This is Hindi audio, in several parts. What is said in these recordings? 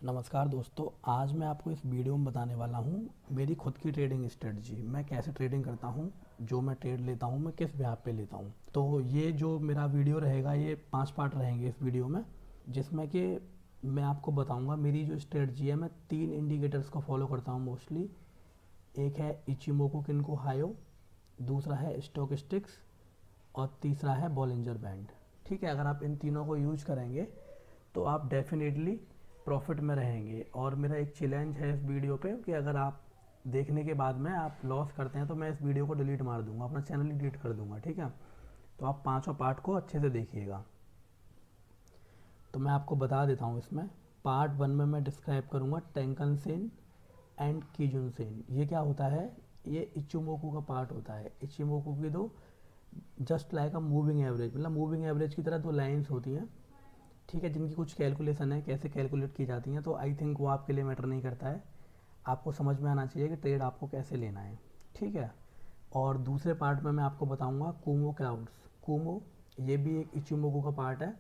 नमस्कार दोस्तों, आज मैं आपको इस वीडियो में बताने वाला हूँ मेरी खुद की ट्रेडिंग स्ट्रेटजी। मैं कैसे ट्रेडिंग करता हूँ, जो मैं ट्रेड लेता हूँ मैं किस ब्याज पे लेता हूँ। तो ये जो मेरा वीडियो रहेगा ये 5 पार्ट रहेंगे इस वीडियो में, जिसमें कि मैं आपको बताऊँगा मेरी जो स्ट्रेटजी है। मैं 3 इंडिकेटर्स को फॉलो करता हूँ मोस्टली। एक है इचिमोकू किनको हायो, दूसरा है स्टॉक स्टिक्स और तीसरा है बॉलिंजर बैंड। ठीक है, अगर आप इन तीनों को यूज करेंगे तो आप डेफिनेटली प्रॉफिट में रहेंगे। और मेरा एक चैलेंज है इस वीडियो पे कि अगर आप देखने के बाद में आप लॉस करते हैं तो मैं इस वीडियो को डिलीट मार दूंगा, अपना चैनल ही डिलीट कर दूंगा। ठीक है, तो आप पाँचों पार्ट को अच्छे से देखिएगा। तो मैं आपको बता देता हूँ, इसमें पार्ट 1 में मैं डिस्क्राइब करूँगा टेंकन सेन एंड कीजुन सेन। ये क्या होता है, ये इचिमोकू का पार्ट होता है। इचिमोकू की दो just like a moving average, मतलब मूविंग एवरेज की तरह दो लाइंस होती हैं। ठीक है, जिनकी कुछ कैलकुलेशन है, कैसे कैलकुलेट की जाती हैं, तो आई थिंक वो आपके लिए मैटर नहीं करता है। आपको समझ में आना चाहिए कि ट्रेड आपको कैसे लेना है। ठीक है, और दूसरे पार्ट में मैं आपको बताऊंगा कुमो क्लाउड्स। कुमो ये भी एक इचिमोकू का पार्ट है।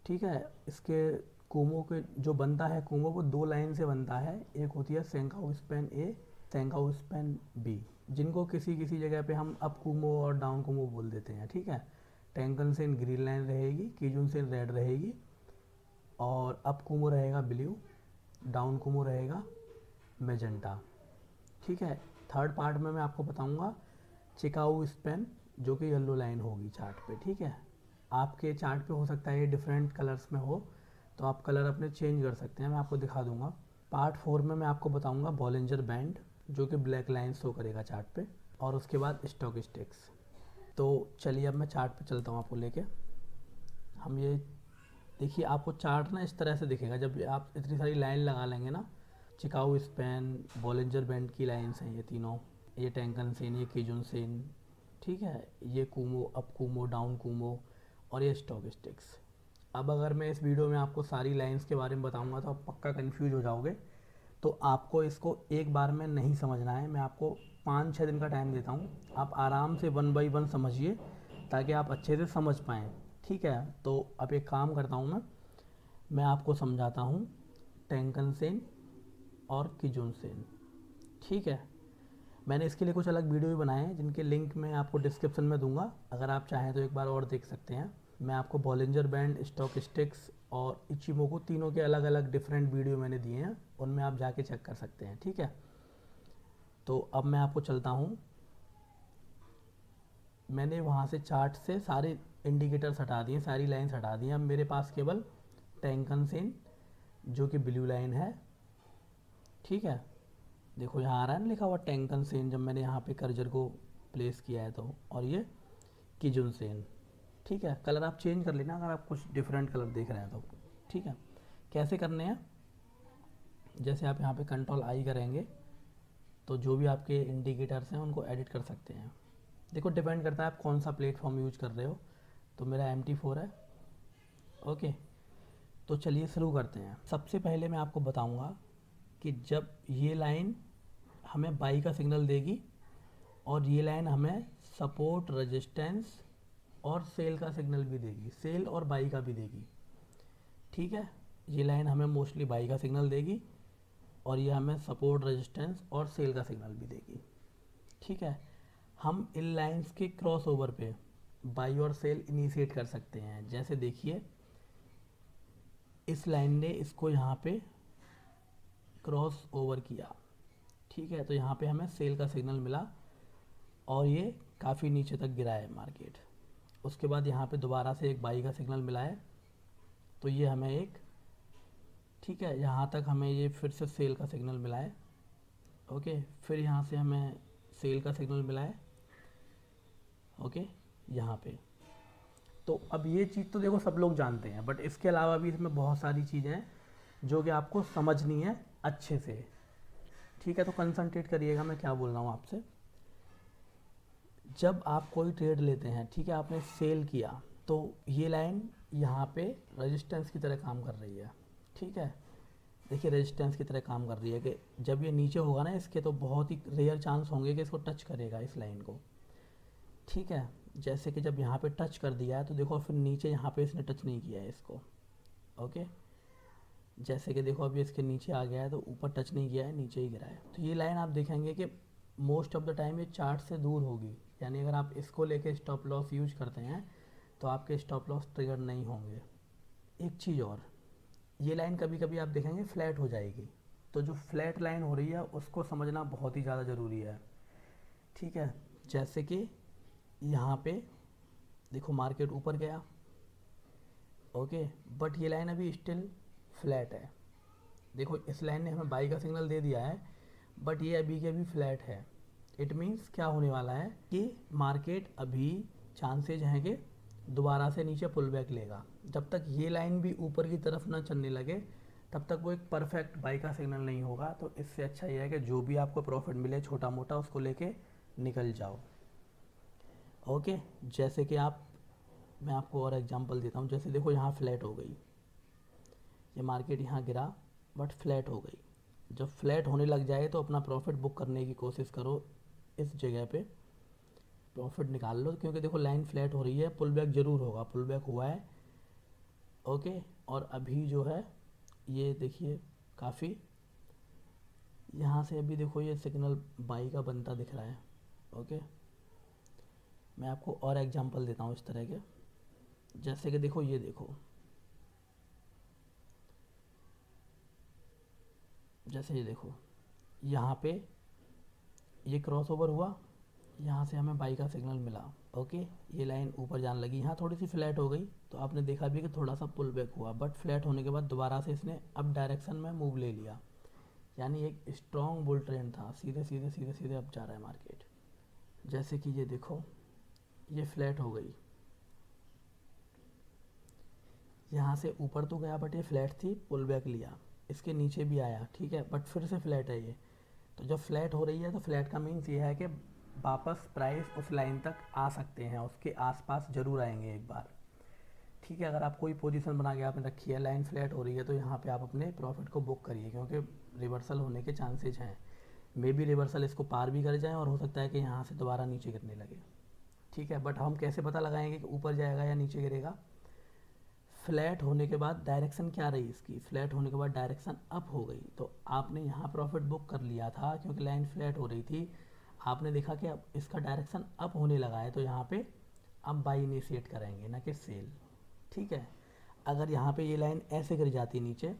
ठीक है, इसके कुमो के जो बनता है कुमो वो 2 लाइन से बनता है। एक होती है सेंकाउ स्पैन ए, सेंकाउ स्पैन बी, जिनको किसी किसी जगह पे हम अप कुमो और डाउन कुमो बोल देते हैं। ठीक है, टेंकन सेन ग्रीन लाइन रहेगी, कीजुन सेन रेड रहेगी, और अप कुमो रहेगा ब्लू, डाउन कुमो रहेगा मेजेंटा। ठीक है, थर्ड पार्ट में मैं आपको बताऊंगा चिकाऊ स्पेन, जो कि येलो लाइन होगी चार्ट पे। ठीक है, आपके चार्ट पे हो सकता है ये डिफरेंट कलर्स में हो, तो आप कलर अपने चेंज कर सकते हैं, मैं आपको दिखा दूंगा। पार्ट 4 में मैं आपको बताऊंगा बॉलिंजर बैंड, जो कि ब्लैक लाइन शो करेगा चार्ट पे, और उसके बाद स्टॉक स्टिक्स। तो चलिए अब मैं चार्ट पे चलता हूँ आपको लेके। हम ये देखिए, आपको चार्ट ना इस तरह से दिखेगा जब आप इतनी सारी लाइन लगा लेंगे ना। चिकाऊ स्पैन, बॉलिंजर बैंड की लाइंस हैं ये तीनों। ये टेंकन सेन, ये कीजुन सेन, ठीक है, ये Cuomo, up Cuomo, down Cuomo, और ये स्टॉक स्टिक्स। अब अगर मैं इस वीडियो में आपको सारी लाइंस के बारे में बताऊंगा तो आप पक्का कंफ्यूज हो जाओगे। तो आपको इसको एक बार में नहीं समझना है, मैं आपको 5-6 दिन का टाइम देता हूँ। आप आराम से 1 बाई 1 समझिए ताकि आप अच्छे से समझ पाएँ। ठीक है, तो अब एक काम करता हूँ मैं आपको समझाता हूँ टेंकन सेन और कीजुन सेन। ठीक है, मैंने इसके लिए कुछ अलग वीडियो भी बनाए हैं जिनके लिंक मैं आपको डिस्क्रिप्शन में दूंगा, अगर आप चाहें तो एक बार और देख सकते हैं। मैं आपको बॉलिंजर बैंड, स्टॉक स्टिक्स और इचिमोकू तीनों के अलग अलग डिफरेंट वीडियो मैंने दिए हैं, उनमें आप जाके चेक कर सकते हैं। ठीक है, तो अब मैं आपको चलता हूँ। मैंने वहाँ से चार्ट से सारे इंडिकेटर्स हटा दिए, सारी लाइन्स हटा दी। अब मेरे पास केवल टेंकन सेन, जो कि ब्लू लाइन है। ठीक है, देखो यहाँ आ रहा है ना लिखा हुआ टेंकन सेन, जब मैंने यहाँ पे कर्जर को प्लेस किया है तो, और ये कीजुन सेन। ठीक है, कलर आप चेंज कर लेना अगर आप कुछ डिफरेंट कलर देख रहे हैं तो। ठीक है, कैसे करने हैं, जैसे आप यहाँ पे कंट्रोल आई करेंगे तो जो भी आपके इंडिकेटर्स हैं उनको एडिट कर सकते हैं। देखो डिपेंड करता है आप कौन सा प्लेटफॉर्म यूज कर रहे हो। तो मेरा MT4 है। ओके, तो चलिए शुरू करते हैं। सबसे पहले मैं आपको बताऊंगा कि जब ये लाइन हमें बाई का सिग्नल देगी और ये लाइन हमें सपोर्ट, रेजिस्टेंस और सेल का सिग्नल भी देगी, सेल और बाई का भी देगी। ठीक है, ये लाइन हमें मोस्टली बाई का सिग्नल देगी और ये हमें सपोर्ट, रेजिस्टेंस और सेल का सिग्नल भी देगी। ठीक है, हम इन लाइंस के क्रॉस ओवर पे बाई और सेल इनिशिएट कर सकते हैं। जैसे देखिए, इस लाइन ने इसको यहाँ पे क्रॉस ओवर किया। ठीक है, तो यहाँ पे हमें सेल का सिग्नल मिला और ये काफ़ी नीचे तक गिरा है मार्केट। उसके बाद यहाँ पे दोबारा से एक बाई का सिग्नल मिला है, तो ये हमें एक, ठीक है, यहाँ तक हमें ये फिर से सेल का सिग्नल मिला है। ओके, फिर यहाँ से हमें सेल का सिग्नल मिला है। ओके, यहाँ पे तो अब ये चीज़ तो देखो सब लोग जानते हैं, बट इसके अलावा भी इसमें बहुत सारी चीज़ें हैं जो कि आपको समझनी है अच्छे से। ठीक है, तो कंसंट्रेट करिएगा मैं क्या बोल रहा हूँ आपसे। जब आप कोई ट्रेड लेते हैं, ठीक है, आपने सेल किया तो ये लाइन यहाँ पे रेजिस्टेंस की तरह काम कर रही है। ठीक है, देखिए रेजिस्टेंस की तरह काम कर रही है कि जब ये नीचे होगा ना इसके, तो बहुत ही रेयर चांस होंगे कि इसको टच करेगा इस लाइन को। ठीक है, जैसे कि जब यहाँ पे टच कर दिया है तो देखो फिर नीचे यहाँ पे इसने टच नहीं किया है इसको। ओके, जैसे कि देखो अभी इसके नीचे आ गया है तो ऊपर टच नहीं किया है, नीचे ही गिरा है। तो ये लाइन आप देखेंगे कि मोस्ट ऑफ द टाइम ये चार्ट से दूर होगी, यानी अगर आप इसको लेके स्टॉप लॉस यूज करते हैं तो आपके स्टॉप लॉस ट्रिगर नहीं होंगे। एक चीज़ और, ये लाइन कभी कभी आप देखेंगे फ्लैट हो जाएगी, तो जो फ्लैट लाइन हो रही है उसको समझना बहुत ही ज़्यादा ज़रूरी है। ठीक है, जैसे कि यहाँ पे देखो मार्केट ऊपर गया, ओके, बट ये लाइन अभी स्टिल फ्लैट है। देखो इस लाइन ने हमें बाई का सिग्नल दे दिया है, बट ये अभी के अभी फ्लैट है। इट मीन्स क्या होने वाला है कि मार्केट अभी चांसेज हैं कि दोबारा से नीचे पुल बैक लेगा। जब तक ये लाइन भी ऊपर की तरफ ना चलने लगे तब तक वो एक परफेक्ट बाई का सिग्नल नहीं होगा। तो इससे अच्छा ये है कि जो भी आपको प्रॉफिट मिले छोटा मोटा उसको लेके निकल जाओ। ओके, जैसे कि मैं आपको और एग्जांपल देता हूँ। जैसे देखो यहाँ फ्लैट हो गई, ये मार्केट यहाँ गिरा बट फ्लैट हो गई। जब फ्लैट होने लग जाए तो अपना प्रॉफिट बुक करने की कोशिश करो, इस जगह पे प्रॉफिट निकाल लो, क्योंकि देखो लाइन फ्लैट हो रही है, पुल बैक ज़रूर होगा, पुल बैक हुआ है। ओके, और अभी जो है ये देखिए काफ़ी यहाँ से अभी देखो ये सिग्नल बाई का बनता दिख रहा है। ओके, मैं आपको और एग्जांपल देता हूँ इस तरह के। जैसे कि देखो ये देखो, जैसे ये देखो यहाँ पे ये क्रॉस ओवर हुआ, यहाँ से हमें बाई का सिग्नल मिला। ओके, ये लाइन ऊपर जाने लगी, यहाँ थोड़ी सी फ्लैट हो गई तो आपने देखा भी कि थोड़ा सा पुल बैक हुआ, बट फ्लैट होने के बाद दोबारा से इसने अप डायरेक्शन में मूव ले लिया, यानी एक स्ट्रॉन्ग बुल ट्रेंड था, सीधे सीधे सीधे सीधे अप जा रहा है मार्केट। जैसे कि ये देखो ये फ्लैट हो गई, यहाँ से ऊपर तो गया बट ये फ्लैट थी, पुल बैक लिया, इसके नीचे भी आया, ठीक है, बट फिर से फ्लैट है ये। तो जब फ्लैट हो रही है तो फ्लैट का मीन्स ये है कि वापस प्राइस उस लाइन तक आ सकते हैं, उसके आसपास ज़रूर आएंगे एक बार। ठीक है, अगर आप कोई पोजीशन बना के आपने रखी है, लाइन फ्लैट हो रही है, तो यहाँ पे आप अपने प्रॉफिट को बुक करिए, क्योंकि रिवर्सल होने के चांसेज हैं। मे बी रिवर्सल इसको पार भी कर जाए और हो सकता है कि यहाँ से दोबारा नीचे गिरने लगे। ठीक है, बट हम कैसे पता लगाएंगे कि ऊपर जाएगा या नीचे गिरेगा? फ्लैट होने के बाद डायरेक्शन क्या रही इसकी? फ्लैट होने के बाद डायरेक्शन अप हो गई, तो आपने यहाँ प्रॉफिट बुक कर लिया था क्योंकि लाइन फ्लैट हो रही थी। आपने देखा कि अब इसका डायरेक्शन अप होने लगा है, तो यहाँ पे अब बाई इनिशिएट करेंगे, ना कि सेल। ठीक है, अगर यहाँ पे ये लाइन ऐसे गिर जाती नीचे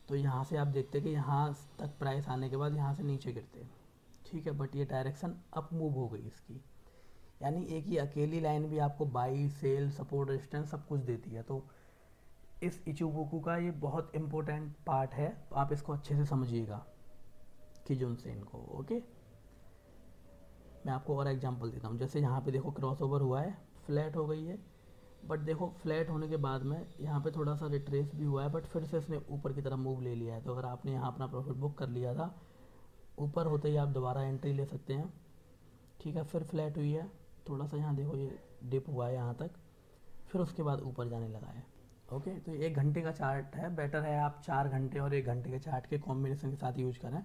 तो यहाँ से आप देखते कि यहाँ तक प्राइस आने के बाद यहाँ से नीचे गिरते। ठीक है, बट ये डायरेक्शन अप मूव हो गई इसकी, यानी एक ही अकेली लाइन भी आपको बाई, सेल, सपोर्ट, रेजिस्टेंस सब कुछ देती है। तो इस इचिबुकु का ये बहुत इम्पोर्टेंट पार्ट है, तो आप इसको अच्छे से समझिएगा किजुन सेन को। ओके, मैं आपको और एग्जांपल देता हूँ। जैसे यहाँ पे देखो क्रॉस ओवर हुआ है, फ्लैट हो गई है, बट देखो फ्लैट होने के बाद में यहाँ पे थोड़ा सा रिट्रेस भी हुआ है, बट फिर से इसने ऊपर की तरफ मूव ले लिया है। तो अगर आपने यहाँ अपना प्रॉफिट बुक कर लिया था, ऊपर होते ही आप दोबारा एंट्री ले सकते हैं। ठीक है, फिर फ्लैट हुई है, थोड़ा सा यहाँ देखो ये डिप हुआ है यहाँ तक, फिर उसके बाद ऊपर जाने लगा है। ओके, तो 1 घंटे का चार्ट है, बेटर है आप 4 घंटे और 1 घंटे के चार्ट के कॉम्बिनेशन के साथ यूज करें।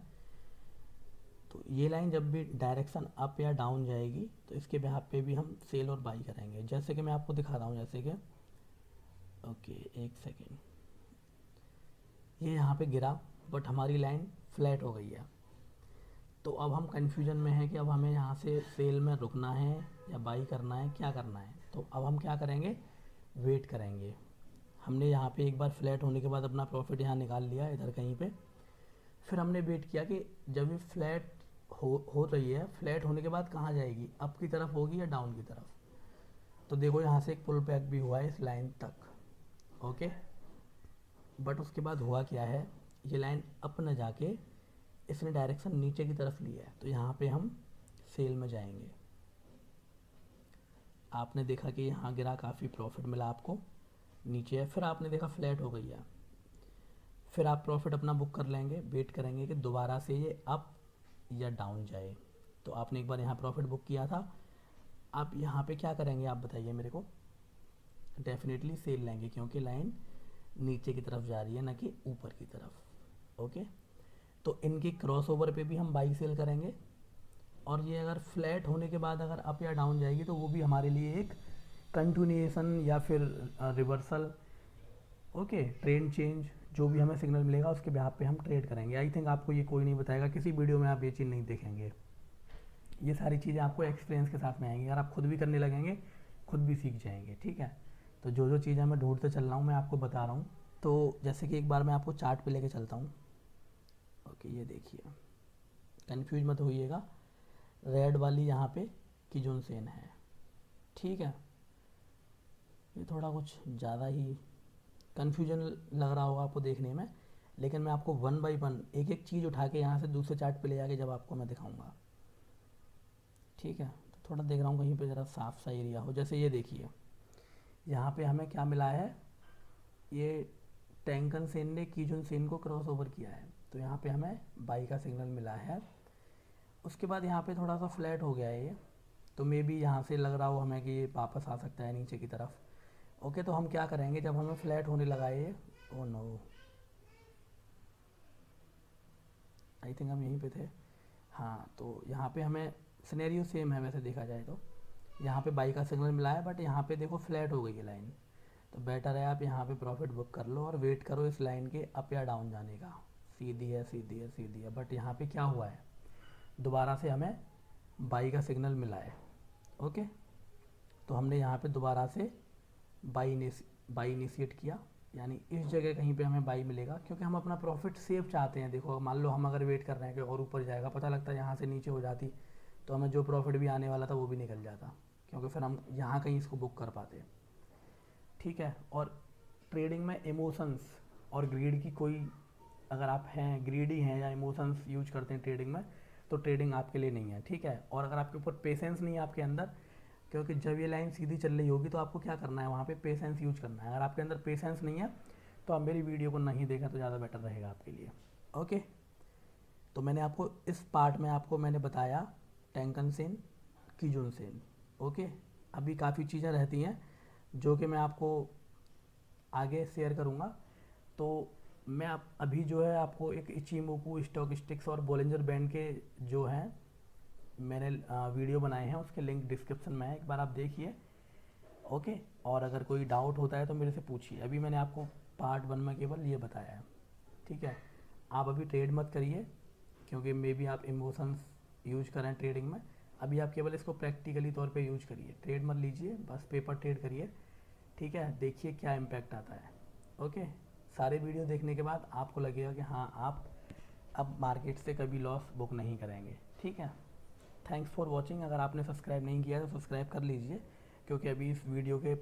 तो ये लाइन जब भी डायरेक्शन अप या डाउन जाएगी तो इसके बिहाफ पे भी हम सेल और बाई करेंगे। जैसे कि मैं आपको दिखा रहा हूँ, जैसे कि ओके एक सेकेंड, ये यहाँ पे गिरा बट हमारी लाइन फ्लैट हो गई है। तो अब हम कन्फ्यूजन में है कि अब हमें यहाँ से सेल में रुकना है या बाई करना है, क्या करना है। तो अब हम क्या करेंगे, वेट करेंगे। हमने यहाँ पे एक बार फ्लैट होने के बाद अपना प्रॉफिट यहाँ निकाल लिया इधर कहीं पे, फिर हमने वेट किया कि जब ये फ्लैट हो रही है, फ्लैट होने के बाद कहाँ जाएगी, अप की तरफ होगी या डाउन की तरफ। तो देखो यहाँ से एक पुल बैक भी हुआ है इस लाइन तक। ओके, बट उसके बाद हुआ क्या है, ये लाइन अप न जाके इसने डायरेक्शन नीचे की तरफ लिया है, तो यहाँ पे हम सेल में जाएंगे। आपने देखा कि यहाँ गिरा, काफ़ी प्रॉफिट मिला आपको, नीचे है, फिर आपने देखा फ्लैट हो गई है, फिर आप प्रॉफिट अपना बुक कर लेंगे, वेट करेंगे कि दोबारा से ये अप या डाउन जाए। तो आपने एक बार यहाँ प्रॉफिट बुक किया था, आप यहाँ पे क्या करेंगे आप बताइए मेरे को? डेफिनेटली सेल लेंगे, क्योंकि लाइन नीचे की तरफ जा रही है, ना कि ऊपर की तरफ। ओके, तो इनके क्रॉस ओवर पे भी हम बाई सेल करेंगे, और ये अगर फ्लैट होने के बाद अगर अप या डाउन जाएगी तो वो भी हमारे लिए एक कंटिन्यूएशन या फिर रिवर्सल, ओके, ट्रेंड चेंज जो भी हमें सिग्नल मिलेगा उसके बिहाफ पे हम ट्रेड करेंगे। आई थिंक आपको ये कोई नहीं बताएगा, किसी वीडियो में आप ये चीज़ नहीं देखेंगे। ये सारी चीज़ें आपको एक्सपीरियंस के साथ में आएंगी, अगर आप खुद भी करने लगेंगे खुद भी सीख जाएंगे, ठीक है। तो जो जो चीज़ें मैं ढूंढते चल रहा हूँ मैं आपको बता रहा हूँ। तो जैसे कि एक बार मैं आपको चार्ट पे लेके चलता हूँ। ओके, ये देखिए, कन्फ्यूज मत होइएगा, रेड वाली यहाँ पे कीजोन सेन है, ठीक है। ये थोड़ा कुछ ज़्यादा ही कन्फ्यूजन लग रहा होगा आपको देखने में, लेकिन मैं आपको वन बाय वन एक एक चीज़ उठा के यहाँ से दूसरे चार्ट पे ले जाके जब आपको मैं दिखाऊंगा, ठीक है। तो थोड़ा देख रहा हूँ कहीं पे ज़रा साफ सा एरिया हो। जैसे ये देखिए, यहाँ पे हमें क्या मिला है, ये टैंकन सेन ने कीजोन सेन को क्रॉस ओवर किया है, तो यहाँ पे हमें बाई का सिग्नल मिला है। उसके बाद यहाँ पे थोड़ा सा फ्लैट हो गया है ये, तो मे बी यहाँ से लग रहा हो हमें कि ये वापस आ सकता है नीचे की तरफ। ओके, तो हम क्या करेंगे, जब हमें फ्लैट होने लगा ये, ओ नो, आई थिंक हम यहीं पे थे, हाँ। तो यहाँ पे हमें सिनेरियो सेम है वैसे देखा जाए तो, यहाँ पे बाई का सिग्नल मिला है, बट यहाँ पे देखो फ्लैट हो गई है लाइन। तो बेटर है आप यहाँ पे प्रॉफिट बुक कर लो और वेट करो इस लाइन के अप या डाउन जाने का। सीधी है, सीधी है, सीधी है, बट यहाँ पे क्या हुआ है, दोबारा से हमें बाई का सिग्नल मिला है। ओके, तो हमने यहाँ पे दोबारा से बाई इनिशिएट किया, यानी इस जगह कहीं पे हमें बाई मिलेगा, क्योंकि हम अपना प्रॉफिट सेव चाहते हैं। देखो, मान लो हम अगर वेट कर रहे हैं कि और ऊपर जाएगा, पता लगता है यहाँ से नीचे हो जाती, तो हमें जो प्रॉफिट भी आने वाला था वो भी निकल जाता, क्योंकि फिर हम यहाँ कहीं इसको बुक कर पाते, ठीक है। और ट्रेडिंग में इमोशंस और ग्रीड की कोई, अगर आप हैं ग्रीडी हैं या इमोशंस यूज करते हैं ट्रेडिंग में, तो ट्रेडिंग आपके लिए नहीं है, ठीक है। और अगर आपके ऊपर पेशेंस नहीं है आपके अंदर, क्योंकि जब ये लाइन सीधी चल रही होगी तो आपको क्या करना है, वहाँ पे पेशेंस यूज करना है। अगर आपके अंदर पेशेंस नहीं है तो आप मेरी वीडियो को नहीं देखें तो ज़्यादा बेटर रहेगा आपके लिए। ओके, तो मैंने आपको इस पार्ट में आपको मैंने बताया टैंकन सेन, कीजोन सेन। ओके, अभी काफ़ी चीज़ें रहती हैं जो कि मैं आपको आगे शेयर करूँगा। तो मैं अभी जो है आपको एक इचिमोकू स्टॉक स्टिक्स और बोलिंजर बैंड के जो हैं मैंने वीडियो बनाए हैं, उसके लिंक डिस्क्रिप्शन में है, एक बार आप देखिए। ओके, और अगर कोई डाउट होता है तो मेरे से पूछिए। अभी मैंने आपको पार्ट 1 में केवल ये बताया है, ठीक है। आप अभी ट्रेड मत करिए, क्योंकि मे बी आप इमोशंस यूज करें ट्रेडिंग में। अभी आप केवल इसको प्रैक्टिकली तौर पे यूज करिए, ट्रेड मत लीजिए, बस पेपर ट्रेड करिए, ठीक है। देखिए क्या इम्पैक्ट आता है। ओके, सारे वीडियो देखने के बाद आपको लगेगा कि हाँ, आप अब मार्केट से कभी लॉस बुक नहीं करेंगे, ठीक है। Thanks for watching. अगर आपने सब्सक्राइब नहीं किया तो सब्सक्राइब कर लीजिए, क्योंकि अभी इस वीडियो के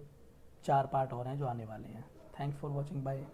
4 पार्ट और हैं जो आने वाले हैं। Thanks for watching, bye.